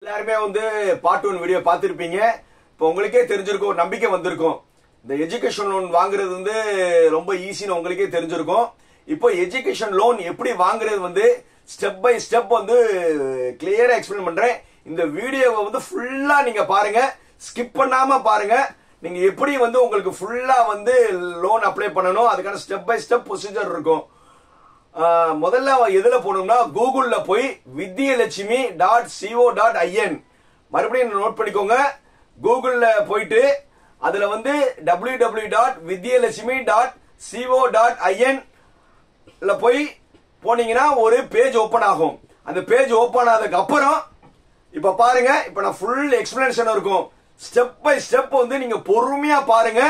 எல்லாருமே வந்து part 1 video பார்த்துருப்பீங்க. இப்போ உங்களுக்கே தெரிஞ்சிருக்கும், ஒரு நம்பிக்கை வந்திருக்கும். இந்த எஜுகேஷன் லோன் வாங்குறது வந்து ரொம்ப ஈஸின்னு உங்களுக்கே தெரிஞ்சிருக்கும். இப்போ எஜுகேஷன் லோன் எப்படி வாங்குறது வந்து ஸ்டெப் பை ஸ்டெப் வந்து கிளியரா எக்ஸ்பிளைன் பண்றேன். இந்த வீடியோவை வந்து ஃபுல்லா நீங்க பாருங்க, ஸ்கிப் பண்ணாம பாருங்க. நீங்க எப்படி வந்து உங்களுக்கு ஃபுல்லா வந்து லோன் அப்ளை பண்ணணும், அதுக்கான ஸ்டெப் பை ஸ்டெப் ப்ரொசீஜர் இருக்கும். முதல்ல எதுல போகணும்னா கூகுள்ல போய் vidyalakshmi.co.in மறுபடியும் நோட் பண்ணிக்கோங்க. கூகுள்ல போயிட்டு அதுல வந்து www.vidyalakshmi.co.in போய் போனீங்கன்னா ஒரு பேஜ் ஓபன் ஆகும். அந்த பேஜ் ஓபன் ஆனதுக்கு அப்புறம் இப்ப பாருங்க, இப்ப நான் ஃபுல் எக்ஸ்பிளனேஷன் இருக்கும். ஸ்டெப் பை ஸ்டெப் வந்து நீங்க பொறுமையா பாருங்க,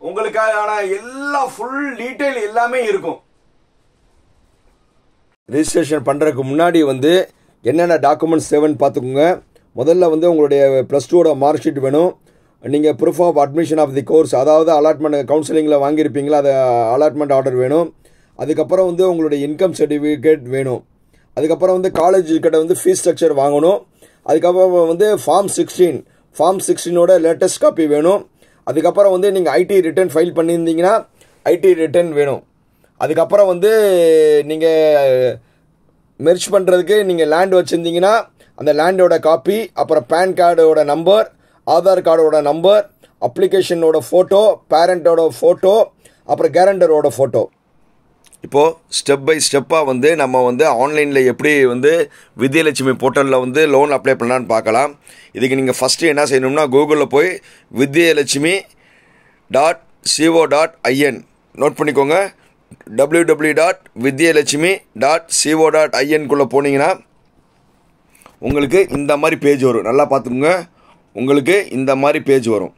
உங்களுக்கான எல்லா ஃபுல் டீடைல் எல்லாமே இருக்கும். ரிஜிஸ்ட்ரேஷன் பண்ணுறதுக்கு முன்னாடி வந்து என்னென்ன டாக்குமெண்ட்ஸ் தேவைன்னு பார்த்துக்கோங்க. முதல்ல வந்து உங்களுடைய +2 மார்க் ஷீட் வேணும். நீங்கள் proof of admission of the course, அதாவது அலாட்மெண்ட் கவுன்சிலிங்கில் வாங்கியிருப்பீங்களா, அது அலாட்மெண்ட் ஆர்டர் வேணும். அதுக்கப்புறம் வந்து உங்களுடைய இன்கம் சர்டிஃபிகேட் வேணும். அதுக்கப்புறம் வந்து காலேஜ் கிட்ட வந்து ஃபீஸ் ஸ்ட்ரக்சர் வாங்கணும். அதுக்கப்புறம் வந்து ஃபார்ம் 16 லேட்டஸ்ட் காப்பி வேணும். அதுக்கப்புறம் வந்து நீங்கள் ஐடி ரிட்டர்ன் ஃபைல் பண்ணியிருந்தீங்கன்னா ஐடி ரிட்டர்ன் வேணும். அதுக்கப்புறம் வந்து நீங்கள் மெர்ஜ் பண்ணுறதுக்கு நீங்கள் லேண்ட் வச்சுருந்தீங்கன்னா அந்த லேண்டோட காப்பி, அப்புறம் பேன் கார்டோட நம்பர், ஆதார் கார்டோட நம்பர், அப்ளிகேஷனோட ஃபோட்டோ, பேரண்ட்டோட ஃபோட்டோ, அப்புறம் கேரண்டரோட ஃபோட்டோ. இப்போது ஸ்டெப் பை ஸ்டெப்பாக வந்து நம்ம வந்து ஆன்லைனில் எப்படி வந்து வித்யலட்சுமி போர்ட்டலில் வந்து லோன் அப்ளை பண்ணலான்னு பார்க்கலாம். இதுக்கு நீங்கள் ஃபஸ்ட்டு என்ன செய்யணும்னா கூகுளில் போய் vidyalakshmi.co.in நோட் பண்ணிக்கோங்க. www.vidyalakshmi.co.in போனீங்கன்னா உங்களுக்கு இந்த மாதிரி பேஜ் வரும். நல்லா பார்த்துக்கோங்க, உங்களுக்கு இந்த மாதிரி பேஜ் வரும்.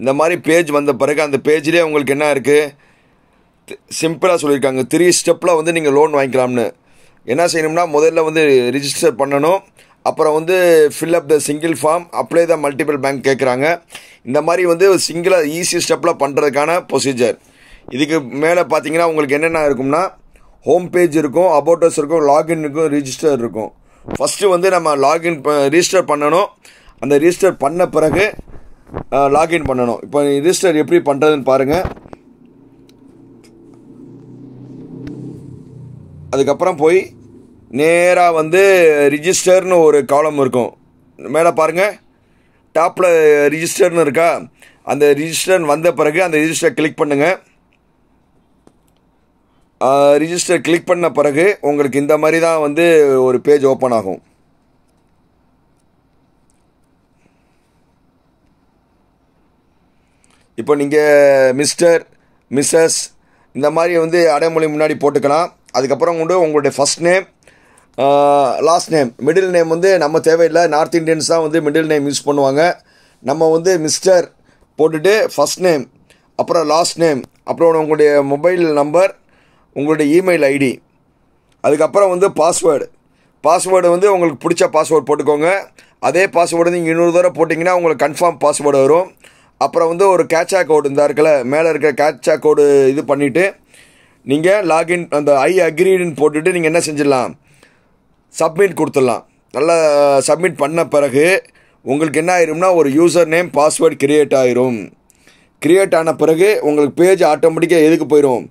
இந்த மாதிரி பேஜ் வந்த பிறகு அந்த பேஜ்லேயே உங்களுக்கு என்ன இருக்குது, சிம்பிளாக சொல்லியிருக்காங்க 3 ஸ்டெப்பில் வந்து நீங்கள் லோன் வாங்கிக்கலாம்னு. என்ன செய்யணும்னா முதல்ல வந்து ரிஜிஸ்டர் பண்ணணும். அப்புறம் வந்து fill up the single form, apply the multiple bank கேட்குறாங்க. இந்த மாதிரி வந்து சிங்கிளாக ஈஸி ஸ்டெப்பில் பண்ணுறதுக்கான ப்ரொசீஜர். இதுக்கு மேலே பார்த்தீங்கன்னா உங்களுக்கு என்னென்ன இருக்கும்னா ஹோம் பேஜ் இருக்கும், அபவுட்டஸ் இருக்கும், லாகின் இருக்கும், ரிஜிஸ்டர் இருக்கும். ஃபஸ்ட்டு வந்து நம்ம ரிஜிஸ்டர் பண்ணணும். அந்த ரிஜிஸ்டர் பண்ண பிறகு லாகின் பண்ணணும். இப்போ ரிஜிஸ்டர் எப்படி பண்ணுறதுன்னு பாருங்கள். அதுக்கப்புறம் போய் நேராக வந்து ரிஜிஸ்டர்னு ஒரு காலம் இருக்கும். மேலே பாருங்கள், டாப்பில் ரிஜிஸ்டர்னு இருக்கா, அந்த ரிஜிஸ்டர் வந்த பிறகு அந்த ரிஜிஸ்டர் கிளிக் பண்ணுங்கள். ரிஜிஸ்டர் கிளிக் பண்ண பிறகு உங்களுக்கு இந்த மாதிரி தான் வந்து ஒரு பேஜ் ஓப்பன் ஆகும். இப்போ நீங்கள் மிஸ்டர், மிஸ்ஸஸ் இந்த மாதிரி வந்து அடைமொழி முன்னாடி போட்டுக்கலாம். அதுக்கப்புறம் வந்து உங்களுடைய first name, last name, middle name வந்து நம்ம தேவையில்லை. நார்த் இந்தியன்ஸ் தான் வந்து மிடில் நேம் யூஸ் பண்ணுவாங்க. நம்ம வந்து மிஸ்டர் போட்டுட்டு ஃபஸ்ட் நேம், அப்புறம் லாஸ்ட் நேம், அப்புறம் உங்களுடைய மொபைல் நம்பர், உங்களுடைய இமெயில் ஐடி, அதுக்கப்புறம் வந்து பாஸ்வேர்டு வந்து உங்களுக்கு பிடிச்ச பாஸ்வேர்டு போட்டுக்கோங்க. அதே பாஸ்வேர்டு நீங்கள் இன்னொரு தடவை போட்டிங்கன்னா உங்களுக்கு கன்ஃபார்ம் பாஸ்வேர்டு வரும். அப்புறம் வந்து ஒரு கேட்சா கோடு இந்த இருக்குல்ல, மேலே இருக்கிற கேட்சா கோடு இது பண்ணிவிட்டு நீங்கள் லாகின் அந்த ஐ அக்ரீடுன்னு போட்டுட்டு நீங்கள் என்ன செஞ்சிடலாம், சப்மிட் கொடுத்துடலாம். நல்லா சப்மிட் பண்ண பிறகு உங்களுக்கு என்ன ஆயிரும்னா ஒரு யூசர் நேம் பாஸ்வேர்டு கிரியேட் ஆயிரும். கிரியேட் ஆன பிறகு உங்களுக்கு பேஜ் ஆட்டோமேட்டிக்காக எதுக்கு போயிடும்,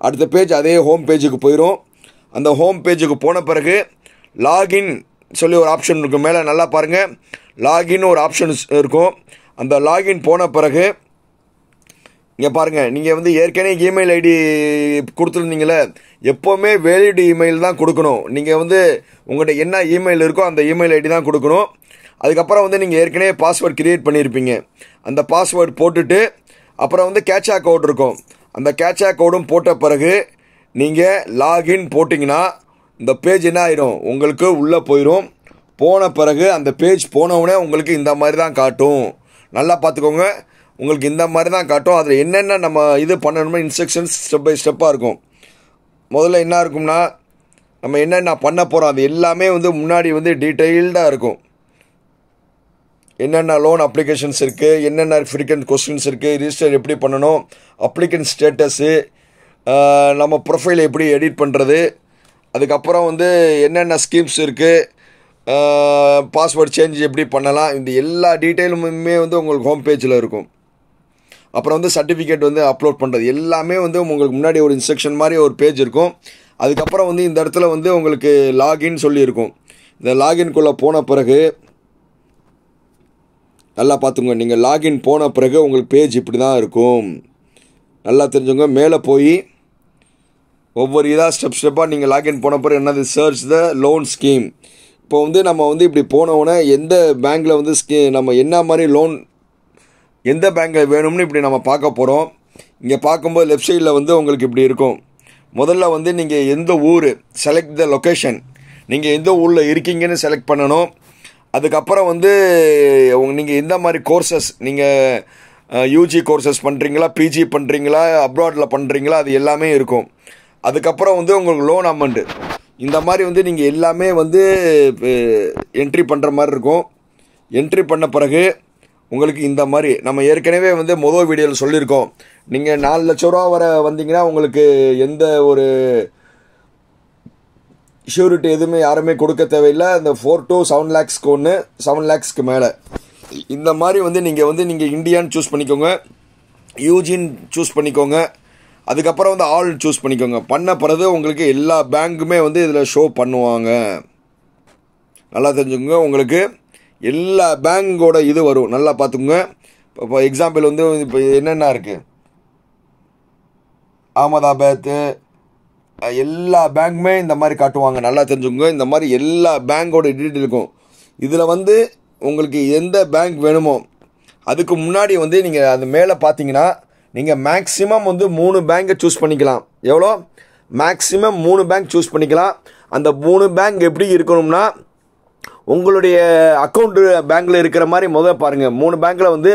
அடுத்த பேஜ் அதே ஹோம் பேஜுக்கு போயிடும். அந்த ஹோம் பேஜுக்கு போன பிறகு லாகின் சொல்லி ஒரு ஆப்ஷன் இருக்கும். மேலே நல்லா பாருங்கள், லாகின் ஒரு ஆப்ஷன் இருக்கும். அந்த லாகின் போன பிறகு இங்கே பாருங்கள், நீங்கள் வந்து ஏற்கனவே இமெயில் ஐடி கொடுத்துருந்தீங்களே, எப்போவுமே வேலிட் இமெயில் தான் கொடுக்கணும். நீங்கள் வந்து உங்கள்கிட்ட என்ன இமெயில் இருக்கோ அந்த இமெயில் ஐடி தான் கொடுக்கணும். அதுக்கப்புறம் வந்து நீங்கள் ஏற்கனவே பாஸ்வேர்டு கிரியேட் பண்ணியிருப்பீங்க. அந்த பாஸ்வேர்டு போட்டுட்டு அப்புறம் வந்து கேட்சா கோட் இருக்கும். அந்த கேட்சா கோடும் போட்ட பிறகு நீங்கள் லாகின் போட்டிங்கன்னா இந்த பேஜ் என்ன ஆயிரும், உங்களுக்கு உள்ளே போயிடும். போன பிறகு அந்த பேஜ் போனவுடனே உங்களுக்கு இந்த மாதிரி தான் காட்டும். நல்லா பார்த்துக்கோங்க, உங்களுக்கு இந்த மாதிரி தான் காட்டும். அதில் என்னென்ன நம்ம இது பண்ணணுமோ இன்ஸ்ட்ரக்ஷன்ஸ் ஸ்டெப் பை ஸ்டெப்பாக இருக்கும். முதல்ல என்ன இருக்கும்னா நம்ம என்னென்ன பண்ண போகிறோம் அது எல்லாமே வந்து முன்னாடி வந்து டீட்டெயில்டாக இருக்கும். என்னென்ன லோன் அப்ளிகேஷன்ஸ் இருக்குது, என்னென்ன ஃப்ரீக்வெண்ட் கொஸ்டின்ஸ் இருக்குது, ரிஜிஸ்டர் எப்படி பண்ணணும், அப்ளிகன்ட் ஸ்டேட்டஸு, நம்ம ப்ரொஃபைல் எப்படி எடிட் பண்ணுறது, அதுக்கப்புறம் வந்து என்னென்ன ஸ்கீம்ஸ் இருக்குது, பாஸ்வேர்ட் சேஞ்ச் எப்படி பண்ணலாம், இந்த எல்லா டீட்டெயிலுமே வந்து உங்களுக்கு ஹோம் பேஜில் இருக்கும். அப்புறம் வந்து சர்டிஃபிகேட் வந்து அப்லோட் பண்ணுறது எல்லாமே வந்து உங்களுக்கு முன்னாடி ஒரு இன்ஸ்ட்ரக்ஷன் மாதிரி ஒரு பேஜ் இருக்கும். அதுக்கப்புறம் வந்து இந்த இடத்துல வந்து உங்களுக்கு லாகின் சொல்லியிருக்கும். இந்த லாகின்குள்ளே போன பிறகு நல்லா பார்த்துங்க, நீங்கள் லாகின் போன பிறகு உங்களுக்கு பேஜ் இப்படி தான் இருக்கும். நல்லா தெரிஞ்சுங்க. மேலே போய் ஒவ்வொரு இதாக ஸ்டெப்பாக நீங்கள் லாகின் போன பிறகு என்னது சர்ச் த லோன் ஸ்கீம். இப்போ வந்து நம்ம வந்து இப்படி போனவுடனே எந்த பேங்க்கில் வந்து நம்ம என்ன மாதிரி லோன் எந்த பேங்க்கில் வேணும்னு இப்படி நம்ம பார்க்க போகிறோம். இங்கே பார்க்கும்போது லெஃப்ட் சைடில் வந்து உங்களுக்கு இப்படி இருக்கும். முதல்ல வந்து நீங்கள் எந்த ஊர், செலக்ட் த லொக்கேஷன், நீங்கள் எந்த ஊரில் இருக்கீங்கன்னு செலக்ட் பண்ணணும். அதுக்கப்புறம் வந்து நீங்கள் எந்த மாதிரி கோர்சஸ், நீங்கள் யூஜி கோர்சஸ் பண்ணுறீங்களா, பிஜி பண்ணுறீங்களா, அப்ராடில் பண்ணுறீங்களா, அது எல்லாமே இருக்கும். அதுக்கப்புறம் வந்து உங்களுக்கு லோன் அமௌண்ட்டு இந்த மாதிரி வந்து நீங்கள் எல்லாமே வந்து என்ட்ரி பண்ணுற மாதிரி இருக்கும். என்ட்ரி பண்ண பிறகு உங்களுக்கு இந்த மாதிரி நம்ம ஏற்கனவே வந்து முதல் வீடியோவில் சொல்லியிருக்கோம். நீங்கள் 4 லட்ச ரூபா வரை வந்தீங்கன்னா உங்களுக்கு எந்த ஒரு ஷூரிட்டி எதுவுமே யாருமே கொடுக்க தேவையில்லை. இந்த 4 to 7 lakhsக்கு ஒன்று, 7 lakhsக்கு மேலே இந்த மாதிரி வந்து நீங்கள் இந்தியான்னு சூஸ் பண்ணிக்கோங்க, யூஜின்னு சூஸ் பண்ணிக்கோங்க. அதுக்கப்புறம் வந்து ஆல் சூஸ் பண்ணிக்கோங்க. பண்ண பிறகு உங்களுக்கு எல்லா பேங்க்குமே வந்து இதில் ஷோ பண்ணுவாங்க. நல்லா தெரிஞ்சுக்கோங்க. உங்களுக்கு எல்லா பேங்கோட இது வரும். நல்லா பார்த்துக்கோங்க. இப்போ எக்ஸாம்பிள் வந்து இப்போ என்னென்ன இருக்குது, அகமதாபாத் எல்லா பேங்க்குமே இந்த மாதிரி காட்டுவாங்க. நல்லா தெரிஞ்சுக்கோங்க. இந்த மாதிரி எல்லா பேங்கோட டீட்டெயில் இருக்கும். இதில் வந்து உங்களுக்கு எந்த பேங்க் வேணுமோ அதுக்கு முன்னாடி வந்து நீங்கள் அது மேலே பார்த்தீங்கன்னா நீங்கள் மேக்ஸிமம் வந்து 3 பேங்கை சூஸ் பண்ணிக்கலாம். எவ்வளோ? மேக்ஸிமம் 3 பேங்க் சூஸ் பண்ணிக்கலாம். அந்த 3 பேங்க் எப்படி இருக்கணும்னா உங்களுடைய அக்கௌண்ட்டு பேங்க்கில் இருக்கிற மாதிரி முதல்ல பாருங்கள். 3 பேங்க்கில் வந்து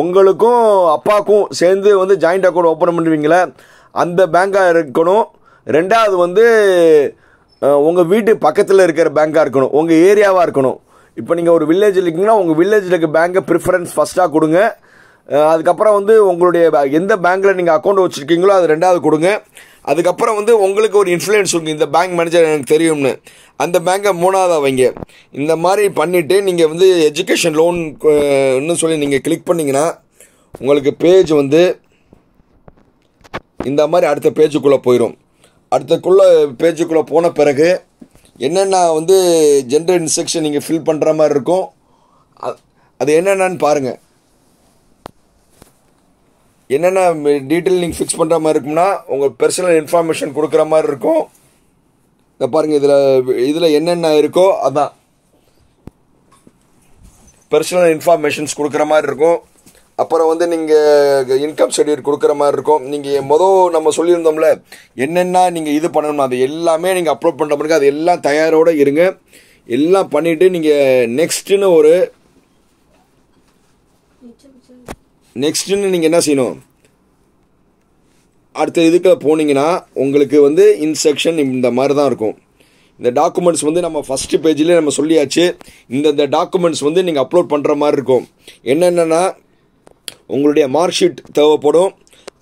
உங்களுக்கும் அப்பாவுக்கும் சேர்ந்து வந்து ஜாயிண்ட் அக்கௌண்ட் ஓப்பன் பண்ணுவீங்களே அந்த பேங்காக இருக்கணும். 2வது வந்து உங்கள் வீட்டு பக்கத்தில் இருக்கிற பேங்காக இருக்கணும், உங்கள் ஏரியாவாக இருக்கணும். இப்போ நீங்கள் ஒரு வில்லேஜில் இருக்கீங்கன்னா உங்கள் வில்லேஜில் இருக்க பேங்கை ப்ரிஃபரன்ஸ் ஃபஸ்ட்டாக கொடுங்க. அதுக்கப்புறம் வந்து உங்களுடைய எந்த பேங்க்கில் நீங்கள் அக்கௌண்ட் வச்சுருக்கீங்களோ அது 2வது கொடுங்க. அதுக்கப்புறம் வந்து உங்களுக்கு ஒரு இன்ஃப்ளூயன்ஸ் இருக்குது, இந்த பேங்க் மேனேஜர் எனக்கு தெரியும்னு, அந்த பேங்கை 3வது வைங்க. இந்த மாதிரி பண்ணிவிட்டு நீங்கள் வந்து எஜுகேஷன் லோன் இன்னும் சொல்லி நீங்கள் கிளிக் பண்ணிங்கன்னா உங்களுக்கு பேஜ் வந்து இந்த மாதிரி அடுத்த பேஜுக்குள்ளே போயிடும். பேஜுக்குள்ளே போன பிறகு என்னென்ன வந்து ஜென்ரல் இன்ஸ்ட்ரக்ஷன் நீங்கள் ஃபில் பண்ணுற மாதிரி இருக்கும். அது என்னென்னு பாருங்கள். என்னென்ன டீட்டெயில் நீங்கள் ஃபிக்ஸ் பண்ணுற மாதிரி இருக்கும்னா உங்கள் பர்சனல் இன்ஃபர்மேஷன் கொடுக்குற மாதிரி இருக்கும். இதை பாருங்கள். இதில் என்னென்ன இருக்கோ அதான் பர்சனல் இன்ஃபர்மேஷன்ஸ் கொடுக்குற மாதிரி இருக்கும். அப்புறம் வந்து நீங்கள் இன்கம் சர்டிஃபிகேட் கொடுக்குற மாதிரி இருக்கும். நீங்கள் நம்ம சொல்லியிருந்தோம்ல என்னென்ன நீங்கள் இது பண்ணணும் அது எல்லாமே நீங்கள் அப்லோட் பண்ணுற மாதிரி அது எல்லாம் தயாரோடு இருங்க. எல்லாம் பண்ணிவிட்டு நீங்கள் நெக்ஸ்ட்டுன்னு நீங்கள் என்ன செய்யணும், அடுத்த இதுக்கு போனீங்கன்னா உங்களுக்கு வந்து இன்ஸ்ட்ரக்ஷன் இந்த மாதிரி தான் இருக்கும். இந்த டாக்குமெண்ட்ஸ் வந்து நம்ம ஃபஸ்ட்டு பேஜ்லேயே நம்ம சொல்லியாச்சு. இந்த டாக்குமெண்ட்ஸ் வந்து நீங்கள் அப்லோட் பண்ணுற மாதிரி இருக்கும். என்னென்னா உங்களுடைய மார்க் ஷீட் தேவைப்படும்.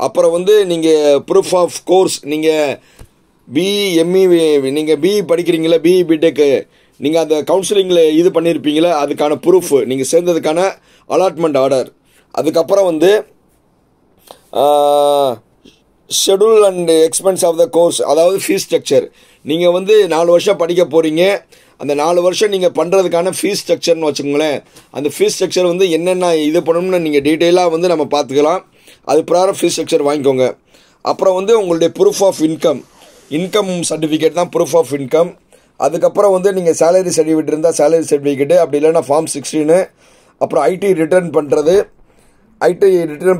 அப்புறம் வந்து நீங்கள் ப்ரூஃப் ஆஃப் கோர்ஸ், நீங்கள் பிஇ நீங்கள் பிஇ படிக்கிறீங்களா, பிஇ பிடெக்கு நீங்கள் அந்த கவுன்சிலிங்கில் இது பண்ணியிருப்பீங்களா அதுக்கான ப்ரூஃப், நீங்கள் சேர்ந்ததுக்கான அலாட்மெண்ட் ஆர்டர். அதுக்கப்புறம் வந்து schedule and expense of the course, அதாவது ஃபீஸ் ஸ்ட்ரக்சர். நீங்கள் வந்து 4 வருஷம் படிக்க போகிறீங்க, அந்த 4 வருஷம் நீங்கள் பண்ணுறதுக்கான ஃபீஸ் ஸ்ட்ரக்சர்னு வச்சுக்கோங்களேன். அந்த ஃபீஸ் ஸ்ட்ரக்சர் வந்து என்னென்ன இது பண்ணணும்னு நீங்கள் டீட்டெயிலாக வந்து நம்ம பார்த்துக்கலாம். அது பிரகாரம் ஃபீஸ் ஸ்ட்ரக்சர் வாங்கிக்கோங்க. அப்புறம் வந்து உங்களுடைய ப்ரூஃப் ஆஃப் இன்கம் சர்டிஃபிகேட் தான் ப்ரூஃப் ஆஃப் இன்கம். அதுக்கப்புறம் வந்து நீங்கள் சேலரி சர்டிஃபிகேட் இருந்தால் சேலரி சர்டிஃபிகேட்டு, அப்படி இல்லைன்னா ஃபார்ம் 16. அப்புறம் ஐடி ரிட்டர்ன்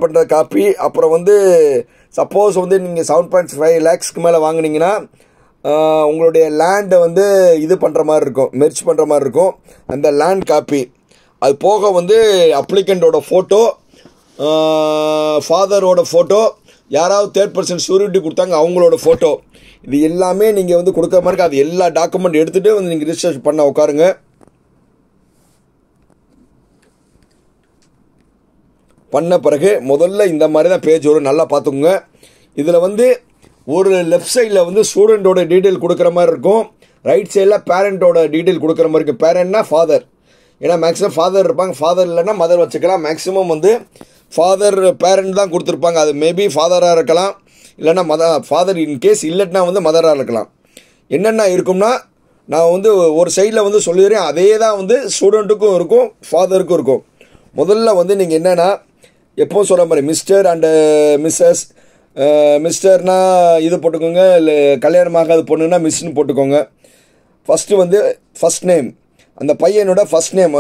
பண்ணுற காப்பி. அப்புறம் வந்து சப்போஸ் வந்து நீங்கள் 7.5 lakhsக்கு மேலே வாங்கினீங்கன்னா உங்களுடைய லேண்டை வந்து இது பண்ணுற மாதிரி இருக்கும், மெர்ஜ் பண்ணுற மாதிரி இருக்கும், அந்த லேண்ட் காப்பி. அது போக வந்து அப்ளிகண்ட்டோட ஃபோட்டோ, ஃபாதரோட ஃபோட்டோ, யாராவது 3rd ஷூரிட்டி கொடுத்தாங்க அவங்களோட ஃபோட்டோ, இது எல்லாமே நீங்கள் வந்து கொடுக்குற மாதிரி அது எல்லா டாக்குமெண்ட் எடுத்துகிட்டு வந்து நீங்கள் ரிஜிஸ்டர் பண்ண உட்காருங்க. பண்ண பிறகு முதல்ல இந்த மாதிரி தான் பேஜ் வரும். நல்லா பார்த்துக்கோங்க. இதில் வந்து ஒரு லெஃப்ட் சைடில் வந்து ஸ்டூடெண்ட்டோட டீட்டெயில் கொடுக்குற மாதிரி இருக்கும், ரைட் சைடில் பேரண்ட்டோட டீட்டெயில் கொடுக்குற மாதிரி இருக்கும். பேரண்ட்னா ஃபாதர், ஏன்னா மேக்ஸிமம் ஃபாதர் இருப்பாங்க, ஃபாதர் இல்லைன்னா மதர் வச்சுக்கலாம். மேக்ஸிமம் வந்து ஃபாதர் பேரண்ட் தான் கொடுத்துருப்பாங்க. அது மேபி ஃபாதராக இருக்கலாம், இல்லைன்னா ஃபாதர் இன்கேஸ் இல்லைன்னா வந்து மதராக இருக்கலாம். என்னென்ன இருக்கும்னா நான் வந்து ஒரு சைடில் வந்து சொல்லிடுறேன், அதே தான் வந்து ஸ்டூடெண்ட்டுக்கும் இருக்கும் ஃபாதருக்கும் இருக்கும். முதல்ல வந்து நீங்கள் என்னென்னா எப்போவும் சொல்கிற மாதிரி மிஸ்டர் அண்டு மிஸ்ஸஸ். மிஸ்டர்னா இது போட்டுக்கோங்க, இல்லை கல்யாணமாகாத பொண்ணுன்னா மிஸ்ன்னு போட்டுக்கோங்க. ஃபஸ்ட்டு வந்து ஃபஸ்ட் நேம், அந்த பையனோட ஃபஸ்ட் நேம்.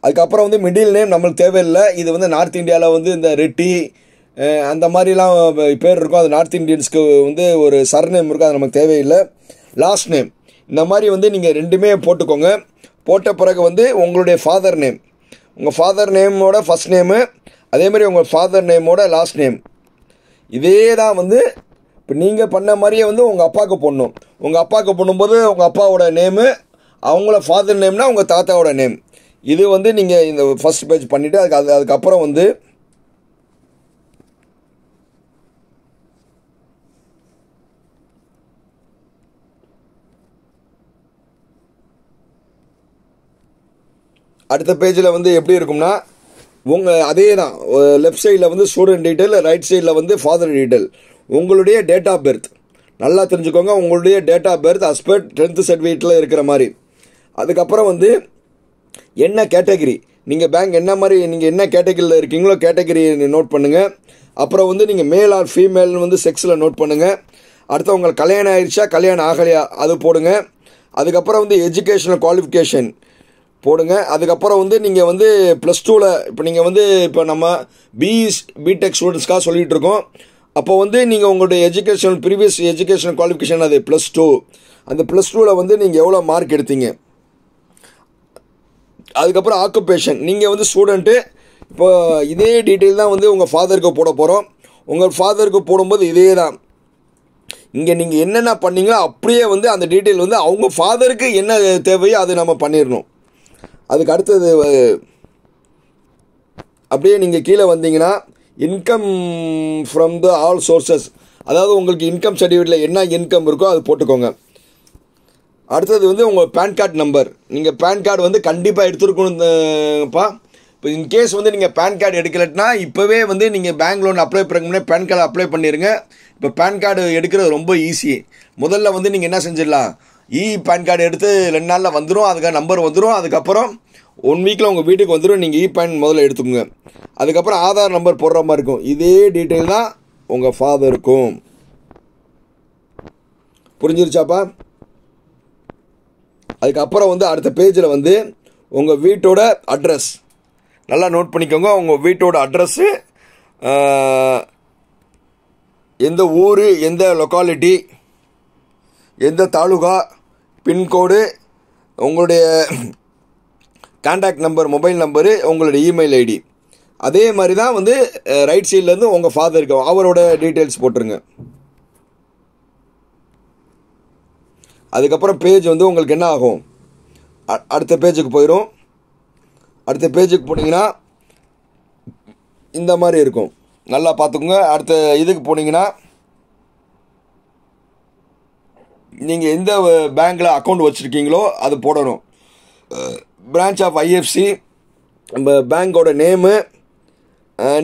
அதுக்கப்புறம் வந்து மிடில் நேம் நம்மளுக்கு தேவையில்லை. இது வந்து நார்த் இந்தியாவில் வந்து இந்த ரெட்டி அந்த மாதிரிலாம் பேர் இருக்கும், அது நார்த் இந்தியன்ஸ்க்கு வந்து ஒரு சர்நேம் இருக்கும், அது நமக்கு தேவையில்லை. லாஸ்ட் நேம் இந்த மாதிரி வந்து நீங்கள் ரெண்டுமே போட்டுக்கோங்க. போட்ட பிறகு வந்து உங்களுடைய ஃபாதர் நேம், உங்கள் ஃபாதர் நேமோட ஃபஸ்ட் நேமு, அதே மாதிரி உங்கள் ஃபாதர் நேமோட லாஸ்ட் நேம். இதே தான் வந்து இப்போ நீங்கள் பண்ண மாதிரியே வந்து உங்கள் அப்பாவுக்கு போடணும். உங்கள் அப்பாவுக்கு போடும்போது உங்கள் அப்பாவோட நேமு, அவங்கள ஃபாதர் நேம்னா உங்கள் தாத்தாவோட நேம். இது வந்து நீங்கள் இந்த ஃபஸ்ட் பேஜ் பண்ணிவிட்டு அதுக்கப்புறம் வந்து அடுத்த பேஜில் வந்து எப்படி இருக்கும்னா அதே தான் லெஃப்ட் சைடில் வந்து ஸ்டூடெண்ட் டீட்டெயில், ரைட் சைடில் வந்து ஃபாதர் டீட்டெயில். உங்களுடைய டேட் ஆஃப் பர்த் நல்லா தெரிஞ்சுக்கோங்க, உங்களுடைய date of birth as per 10th சர்டிஃபிகேட்டில் இருக்கிற மாதிரி. அதுக்கப்புறம் வந்து என்ன கேட்டகரி, நீங்கள் பேங்க் என்ன மாதிரி, நீங்கள் என்ன கேட்டகரியில் இருக்கீங்களோ கேட்டகரி நோட் பண்ணுங்கள். அப்புறம் வந்து நீங்கள் மேல் ஆர் ஃபீமேல்னு வந்து செக்ஸில் நோட் பண்ணுங்கள். அடுத்து உங்களுக்கு கல்யாணம் ஆயிடுச்சா கல்யாணம் ஆகலையா அது போடுங்க. அதுக்கப்புறம் வந்து எஜுகேஷனல் குவாலிஃபிகேஷன் போடுங்க. அதுக்கப்புறம் வந்து நீங்கள் வந்து +2ல் இப்போ நீங்கள் வந்து இப்போ நம்ம பிடெக் ஸ்டூடெண்ட்ஸ்க்காக சொல்லிகிட்டு இருக்கோம். அப்போ வந்து நீங்கள் உங்களுடைய ப்ரீவியஸ் எஜுகேஷனல் குவாலிஃபிகேஷன் அது +2. அந்த +2ல் வந்து நீங்கள் எவ்வளோ மார்க் எடுத்தீங்க. அதுக்கப்புறம் ஆக்குபேஷன், நீங்கள் வந்து ஸ்டூடெண்ட்டு. இப்போ இதே டீட்டெயில் தான் வந்து உங்கள் ஃபாதருக்கு போட போகிறோம். உங்கள் ஃபாதருக்கு போடும்போது இதே தான், இங்கே நீங்கள் என்னென்ன பண்ணீங்களோ அப்படியே வந்து அந்த டீட்டெயில் வந்து அவங்க ஃபாதருக்கு என்ன தேவையோ அது நம்ம பண்ணிடணும். அதுக்கு அடுத்தது அப்படியே நீங்கள் கீழே வந்தீங்கன்னா income from the all sources, அதாவது உங்களுக்கு இன்கம் சர்டிஃபிகேட்டில் என்ன இன்கம் இருக்கோ அது போட்டுக்கோங்க. அடுத்தது வந்து உங்கள் பேன் கார்டு நம்பர், நீங்கள் பேன் கார்டு வந்து கண்டிப்பாக எடுத்துருக்கணும்ப்பா. இப்போ இன்கேஸ் வந்து நீங்கள் பேன் கார்டு எடுக்கலைன்னா இப்போவே வந்து நீங்கள் பேங்க் லோன் அப்ளை பண்ணுறதுக்கு பேன் கார்டு அப்ளை பண்ணிடுங்க. இப்போ பேன் கார்டு எடுக்கிறது ரொம்ப ஈஸி. முதல்ல வந்து நீங்கள் என்ன செஞ்சிடலாம், பேன் கார்டு எடுத்து 2 நாளில் வந்துடும், அதுக்காக நம்பர் வந்துடும். அதுக்கப்புறம் 1 வீக்கில் உங்கள் வீட்டுக்கு வந்துடும். நீங்கள் பேன் முதல்ல எடுத்துக்கோங்க. அதுக்கப்புறம் ஆதார் நம்பர் போடுற மாதிரி இருக்கும். இதே டீட்டெயில் தான் உங்கள் ஃபாதருக்கும். புரிஞ்சிருச்சாப்பா? அதுக்கப்புறம் வந்து அடுத்த பேஜில் வந்து உங்கள் வீட்டோட அட்ரஸ் நல்லா நோட் பண்ணிக்கோங்க. உங்கள் வீட்டோட அட்ரஸ்ஸு, எந்த ஊர், எந்த லொக்காலிட்டி, எந்த தாலுகா, பின்கோடு, உங்களுடைய கான்டாக்ட் நம்பர், மொபைல் நம்பரு, உங்களுடைய இமெயில் ஐடி. அதே மாதிரி தான் வந்து ரைட் சைட்லேருந்து உங்கள் ஃபாதருக்கு அவரோட டீட்டெயில்ஸ் போட்டுருங்க. அதுக்கப்புறம் பேஜ் வந்து உங்களுக்கு என்ன ஆகும், அடுத்த பேஜுக்கு போயிடும். அடுத்த பேஜுக்கு போனீங்கன்னா இந்த மாதிரி இருக்கும், நல்லா பார்த்துக்கோங்க. அடுத்த இதுக்கு போனீங்கன்னா நீங்கள் எந்த பேங்க்கில் அக்கௌண்ட் வச்சுருக்கீங்களோ அது போடணும். பிரான்ச் ஆஃப் ஐஎஃப்சி, நம்ம பேங்க்கோட நேமு,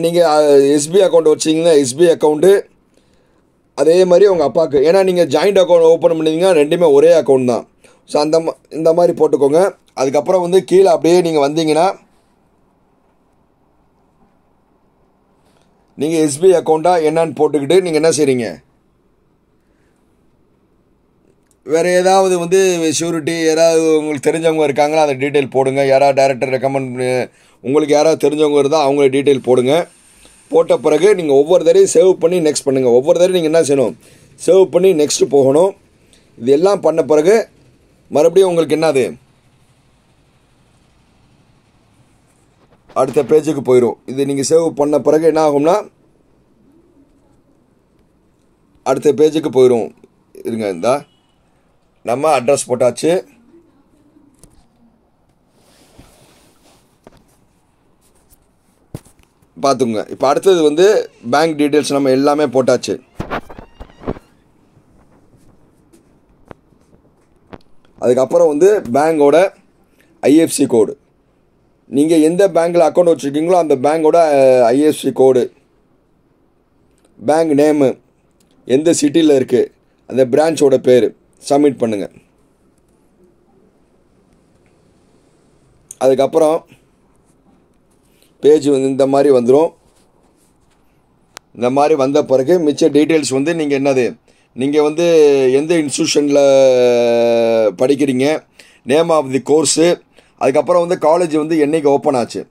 நீங்கள் எஸ்பிஐ அக்கௌண்ட் வச்சிங்கன்னா எஸ்பிஐ அக்கௌண்ட்டு, அதே மாதிரி உங்கள் அப்பாவுக்கு. ஏன்னா நீங்கள் ஜாயிண்ட் அக்கௌண்ட் ஓப்பன் பண்ணிங்கன்னா ரெண்டுமே ஒரே அக்கௌண்ட் தான். ஸோ இந்த மாதிரி போட்டுக்கோங்க. அதுக்கப்புறம் வந்து கீழே அப்படியே நீங்கள் வந்தீங்கன்னா நீங்கள் எஸ்பிஐ அக்கௌண்ட்டா என்னன்னு போட்டுக்கிட்டு நீங்கள் என்ன செய்கிறீங்க, வேறு ஏதாவது வந்து ஷூரிட்டி யாராவது உங்களுக்கு தெரிஞ்சவங்க இருக்காங்களா அந்த டீட்டெயில் போடுங்க. யாராவது டைரக்டர் ரெக்கமெண்ட் உங்களுக்கு யாராவது தெரிஞ்சவங்க இருந்தால் அவங்கள டீட்டெயில் போடுங்க. போட்ட பிறகு நீங்கள் ஒவ்வொரு தடையும் சேவ் பண்ணி நெக்ஸ்ட் பண்ணுங்கள். ஒவ்வொரு தடையும் நீங்கள் என்ன செய்யணும், சேவ் பண்ணி நெக்ஸ்ட்டு போகணும். இது எல்லாம் பண்ண பிறகு மறுபடியும் உங்களுக்கு என்னது அடுத்த பேஜுக்கு போயிடும். இது நீங்கள் சேவ் பண்ண பிறகு என்ன ஆகும்னா அடுத்த பேஜுக்கு போயிடும். இருங்க, இந்த நம்ம அட்ரஸ் போட்டாச்சு. பார்த்துங்க. இப்போ அடுத்தது வந்து பேங்க் டீட்டெயில்ஸ் நம்ம எல்லாமே போட்டாச்சு. அதுக்கப்புறம் வந்து பேங்கோட ஐஎஃப்சி கோடு, நீங்கள் எந்த பேங்க்கில் அக்கௌண்ட் வச்சுருக்கீங்களோ அந்த பேங்கோட ஐஎஃப்சி கோடு, பேங்க் நேமு, எந்த சிட்டியில் இருக்குது அந்த பிரான்ச்சோட பேர் சப்மிட் பண்ணுங்கள். அதுக்கப்புறம் பேஜ் வந்து இந்த மாதிரி வந்துடும். இந்த மாதிரி வந்த பிறகு மிச்ச டீட்டெயில்ஸ் வந்து நீங்கள் என்னது, நீங்கள் வந்து எந்த இன்ஸ்டியூஷனில் படிக்கிறீங்க, நேம் ஆஃப் தி கோர்ஸு, அதுக்கப்புறம் வந்து காலேஜ் வந்து என்றைக்கு ஓப்பன் ஆச்சு,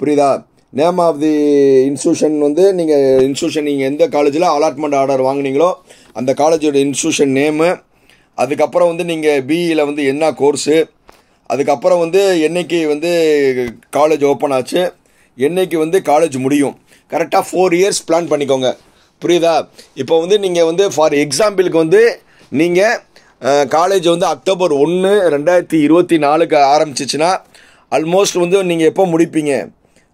புரியுதா? நேம் ஆஃப் தி இன்ஸ்டியூஷன் வந்து நீங்கள் எந்த காலேஜில் அலாட்மெண்ட் ஆர்டர் வாங்கினீங்களோ அந்த காலேஜோட இன்ஸ்டியூஷன் நேமு, அதுக்கப்புறம் வந்து நீங்கள் பிஇயில் வந்து என்ன கோர்ஸு, அதுக்கப்புறம் வந்து என்றைக்கு வந்து காலேஜ் ஓப்பன் ஆச்சு, என்றைக்கு வந்து காலேஜ் முடியும், கரெக்டாக 4 இயர்ஸ் பிளான் பண்ணிக்கோங்க, புரியுதா? இப்போ வந்து நீங்கள் வந்து ஃபார் எக்ஸாம்பிளுக்கு வந்து நீங்கள் காலேஜ் வந்து அக்டோபர் 1, 2024 ஆரம்பிச்சிச்சுன்னா ஆல்மோஸ்ட் வந்து நீங்கள் எப்போ முடிப்பீங்க,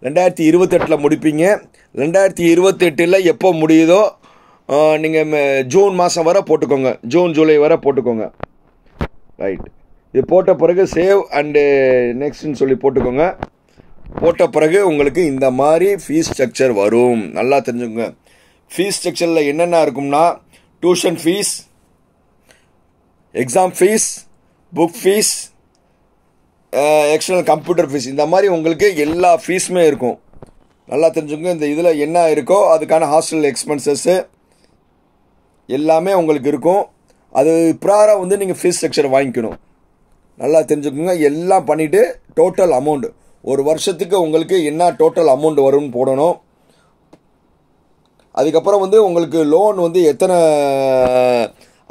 2028 முடிப்பீங்க. 2028 எப்போ முடியுதோ நீங்கள் ஜூன் மாதம் வரை போட்டுக்கோங்க, ஜூன் ஜூலை வரை போட்டுக்கோங்க, ரைட்? இது போட்ட பிறகு சேவ் அண்டு நெக்ஸ்ட்னு சொல்லி போட்டுக்கோங்க. போட்ட பிறகு உங்களுக்கு இந்த மாதிரி ஃபீஸ் ஸ்ட்ரக்சர் வரும். நல்லா தெரிஞ்சுக்கோங்க. ஃபீஸ் ஸ்ட்ரக்சரில் என்னென்ன இருக்கும்னா tuition fees, exam fees, book fees, external computer fees, இந்த மாதிரி உங்களுக்கு எல்லா ஃபீஸுமே இருக்கும். நல்லா தெரிஞ்சுக்கோங்க. இந்த இதில் என்ன இருக்கோ அதுக்கான ஹாஸ்டல் எக்ஸ்பென்சஸ்ஸு எல்லாமே உங்களுக்கு இருக்கும். அது ப்ராராக வந்து நீங்கள் ஃபீஸ் ஸ்ட்ரக்சர் வாங்கிக்கணும். நல்லா தெரிஞ்சுக்கோங்க. எல்லாம் பண்ணிவிட்டு டோட்டல் அமௌண்ட் ஒரு வருஷத்துக்கு உங்களுக்கு என்ன டோட்டல் அமௌண்ட் வரும்னு போடணும். அதுக்கப்புறம் வந்து உங்களுக்கு லோன் வந்து எத்தனை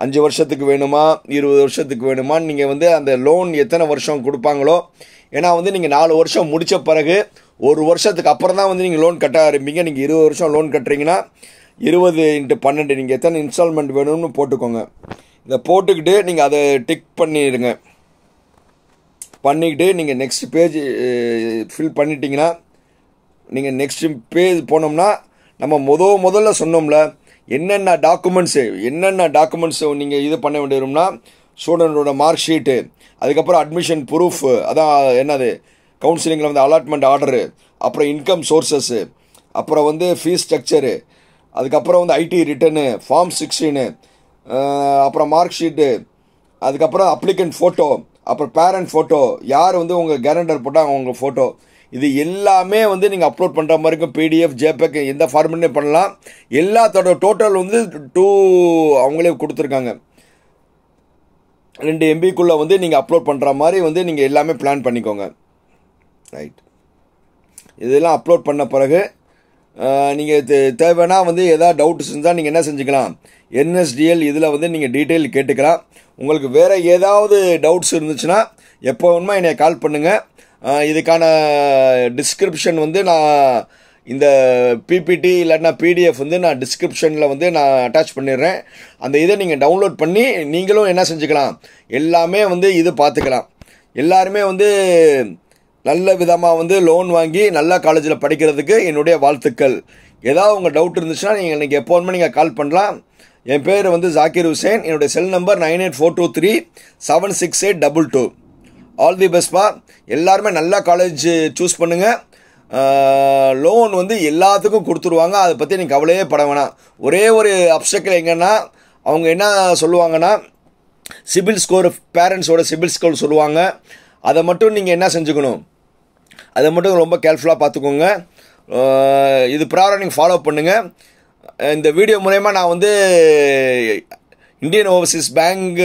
5 வருஷத்துக்கு வேணுமா 20 வருஷத்துக்கு வேணுமான்னு நீங்கள் வந்து அந்த லோன் எத்தனை வருஷம் கொடுப்பாங்களோ, ஏன்னா வந்து நீங்கள் 4 வருஷம் முடித்த பிறகு 1 வருஷத்துக்கு அப்புறம் தான் வந்து நீங்கள் லோன் கட்ட ஆரம்பிங்க. நீங்கள் 20 வருஷம் லோன் கட்டுறீங்கன்னா 20x12 நீங்கள் எத்தனை இன்ஸ்டால்மெண்ட் வேணும்னு போட்டுக்கோங்க. இதை போட்டுக்கிட்டு நீங்கள் அதை டிக் பண்ணிடுங்க. பண்ணிக்கிட்டு நீங்கள் நெக்ஸ்ட் பேஜ் ஃபில் பண்ணிட்டீங்கன்னா நீங்கள் நெக்ஸ்ட் பேஜ் போனோம்னா நம்ம முதல்ல சொன்னோம்ல என்னென்ன டாக்குமெண்ட்ஸு நீங்கள் இது பண்ண வேண்டியிரும்னா ஸ்டூடெண்ட்டோட மார்க் ஷீட்டு, அதுக்கப்புறம் அட்மிஷன் ப்ரூஃப், அதான் என்னது கவுன்சிலிங்கில் வந்து அலாட்மெண்ட் ஆர்டரு, அப்புறம் இன்கம் சோர்ஸஸ்ஸு, அப்புறம் வந்து ஃபீஸ் ஸ்ட்ரக்சரு, அதுக்கப்புறம் வந்து ஐடி ரிட்டர்னு, ஃபார்ம் 16, அப்புறம் மார்க் ஷீட்டு, அதுக்கப்புறம் அப்ளிகண்ட் ஃபோட்டோ, அப்புறம் பேரண்ட் ஃபோட்டோ, யார் வந்து உங்கள் கேரண்டர் போட்டால் அவங்க ஃபோட்டோ, இது எல்லாமே வந்து நீங்கள் அப்லோட் பண்ணுற மாதிரி இருக்கும். பிடிஎஃப், ஜேபேக், எந்த ஃபார்மெட்னே பண்ணலாம். எல்லாத்தோட டோட்டல் வந்து 2 அவங்களே கொடுத்துருக்காங்க. 2 MBக்குள்ளே வந்து நீங்கள் அப்லோட் பண்ணுற மாதிரி வந்து நீங்கள் எல்லாமே பிளான் பண்ணிக்கோங்க, ரைட்? இதெல்லாம் அப்லோட் பண்ண பிறகு நீங்கள் தேவைன்னா வந்து எதாவது டவுட்ஸ் இருந்தால் நீங்கள் என்ன செஞ்சுக்கலாம், என்எஸ்டிஎல் இதில் வந்து நீங்கள் டீட்டெயில் கேட்டுக்கலாம். உங்களுக்கு வேறு ஏதாவது டவுட்ஸ் இருந்துச்சுன்னா எப்போ வேணுமோ என்னை கால் பண்ணுங்கள். இதுக்கான டிஸ்கிரிப்ஷன் வந்து நான் இந்த பிபிடி இல்லைன்னா பிடிஎஃப் வந்து நான் டிஸ்கிரிப்ஷனில் வந்து நான் அட்டாச் பண்ணிடுறேன். அந்த இதை நீங்கள் டவுன்லோட் பண்ணி நீங்களும் என்ன செஞ்சுக்கலாம், எல்லாமே வந்து இது பார்த்துக்கலாம். எல்லாருமே வந்து நல்ல விதமாக வந்து லோன் வாங்கி நல்ல காலேஜில் படிக்கிறதுக்கு என்னுடைய வாழ்த்துக்கள். ஏதாவது உங்கள் டவுட் இருந்துச்சுன்னா நீங்கள் எனக்கு எப்போ வேணுமோ நீங்கள் கால் பண்ணலாம். என் பேர் வந்து ஜாக்கிர் ஹுசேன். என்னுடைய செல் நம்பர் 9842376822. All the பெஸ்ட்பா. எல்லாருமே நல்ல காலேஜ் சூஸ் பண்ணுங்கள். லோன் வந்து எல்லாத்துக்கும் கொடுத்துருவாங்க, அதை பற்றி நீங்கள் கவலையே பட வேணாம். ஒரே ஒரு அப்செக்டில் எங்கன்னா அவங்க என்ன சொல்லுவாங்கன்னா சிபில் ஸ்கோர், பேரண்ட்ஸோட சிபில் ஸ்கோர் சொல்லுவாங்க. அதை மட்டும் நீங்கள் என்ன செஞ்சுக்கணும், அதை மட்டும் ரொம்ப கேர்ஃபுல்லாக பார்த்துக்கோங்க. இது ப்ராப்பராக நீங்கள் ஃபாலோ பண்ணுங்கள். இந்த வீடியோ மூலயமா நான் வந்து Indian overseas bank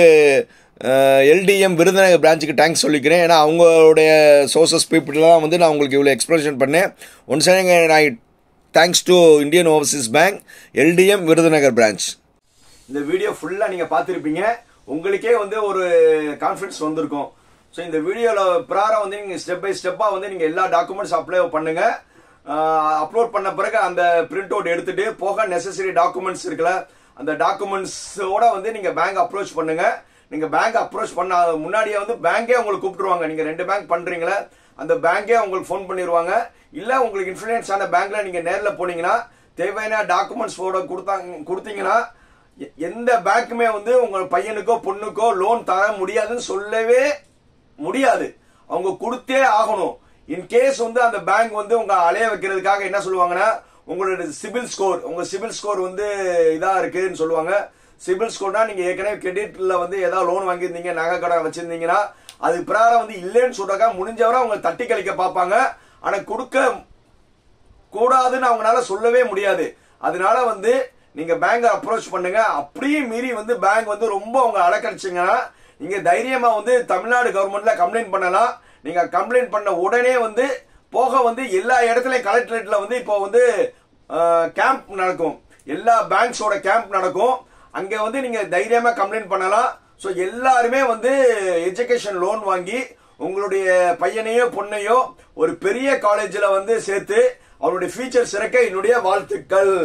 LDM Virudhunagar பிரான்ச்சுக்கு தேங்க்ஸ் சொல்லிக்கிறேன். ஏன்னா அவங்களுடைய சோர்சஸ் பீப்புளெலாம் வந்து நான் உங்களுக்கு இவ்வளோ எக்ஸ்ப்ளனேஷன் பண்ணேன். ஒன்ஸ் நான் thanks to Indian overseas bank LDM Virudhunagar branch. இந்த வீடியோ ஃபுல்லாக நீங்கள் பார்த்துருப்பீங்க. உங்களுக்கே வந்து ஒரு கான்ஃபிடன்ஸ் வந்திருக்கும். ஸோ இந்த வீடியோவில் ப்ராராக வந்து நீங்கள் ஸ்டெப் பை ஸ்டெப்பாக வந்து நீங்கள் எல்லா டாக்குமெண்ட்ஸ் அப்ளை பண்ணுங்கள். அப்லோட் பண்ண பிறகு அந்த பிரிண்ட் அவுட் எடுத்துகிட்டு போக நெசசரி டாக்குமெண்ட்ஸ் இருக்குல்ல, அந்த டாக்குமெண்ட்ஸோட வந்து நீங்கள் பேங்க் அப்ரோச் பண்ணுங்கள். நீங்கள் பேங்க் அப்ரோச் பண்ண முன்னாடியே வந்து பேங்கே உங்களுக்கு கூப்பிட்டுருவாங்க. நீங்கள் 2 பேங்க் பண்ணுறீங்களே அந்த பேங்கே உங்களுக்கு ஃபோன் பண்ணிடுவாங்க. இல்லை உங்களுக்கு இன்ஃப்ளூயன்ஸ் ஆன பேங்க்கில் நீங்கள் நேரில் போனீங்கன்னா தேவையான டாக்குமெண்ட்ஸ் கொடுத்தீங்கன்னா எந்த பேங்க்குமே வந்து உங்க பையனுக்கோ பொண்ணுக்கோ லோன் தர முடியாதுன்னு சொல்லவே முடியாது. அவங்க கொடுத்தே ஆகணும். இன்கேஸ் வந்து அந்த பேங்க் வந்து உங்க அலைய வைக்கிறதுக்காக என்ன சொல்லுவாங்கன்னா, உங்களோட சிபில் ஸ்கோர், உங்க சிபில் ஸ்கோர் வந்து இதா இருக்குன்னு சொல்லுவாங்க. சிபில் ஸ்கோர்னா நீங்க ஏற்கனவே கிரெடிட்ல வந்து ஏதாவது லோன் வாங்கியிருந்தீங்க, நகை கடை வச்சிருந்தீங்கன்னா அது பிரகாரம் வந்து இல்லைன்னு சொல்றாங்க. முடிஞ்சவரை அவங்க தட்டி கழிக்க பார்ப்பாங்க. ஆனா கொடுக்க கூடாதுன்னு அவங்களால சொல்லவே முடியாது. அதனால வந்து நீங்க பேங்கை அப்ரோச் பண்ணுங்க. அப்படியே மீறி வந்து பேங்க் வந்து ரொம்ப அவங்க அலக்கடிச்சிங்கன்னா நீங்க தைரியமா வந்து தமிழ்நாடு கவர்மெண்ட்ல கம்ப்ளைண்ட் பண்ணலாம். நீங்க கம்ப்ளைண்ட் பண்ண உடனே வந்து போக வந்து எல்லா இடத்துலயும் கலெக்டரேட்ல வந்து இப்போ வந்து கேம்ப் நடக்கும். எல்லா பேங்க்ஸோட கேம்ப் நடக்கும். அங்க வந்து நீங்க தைரியமா கம்ப்ளைண்ட் பண்ணலாம். ஸோ எல்லாருமே வந்து எஜுகேஷன் லோன் வாங்கி உங்களுடைய பையனையோ பொண்ணையோ ஒரு பெரிய காலேஜில் வந்து சேர்த்து அவருடைய ஃபியூச்சர் சிறக்க என்னுடைய வாழ்த்துக்கள்.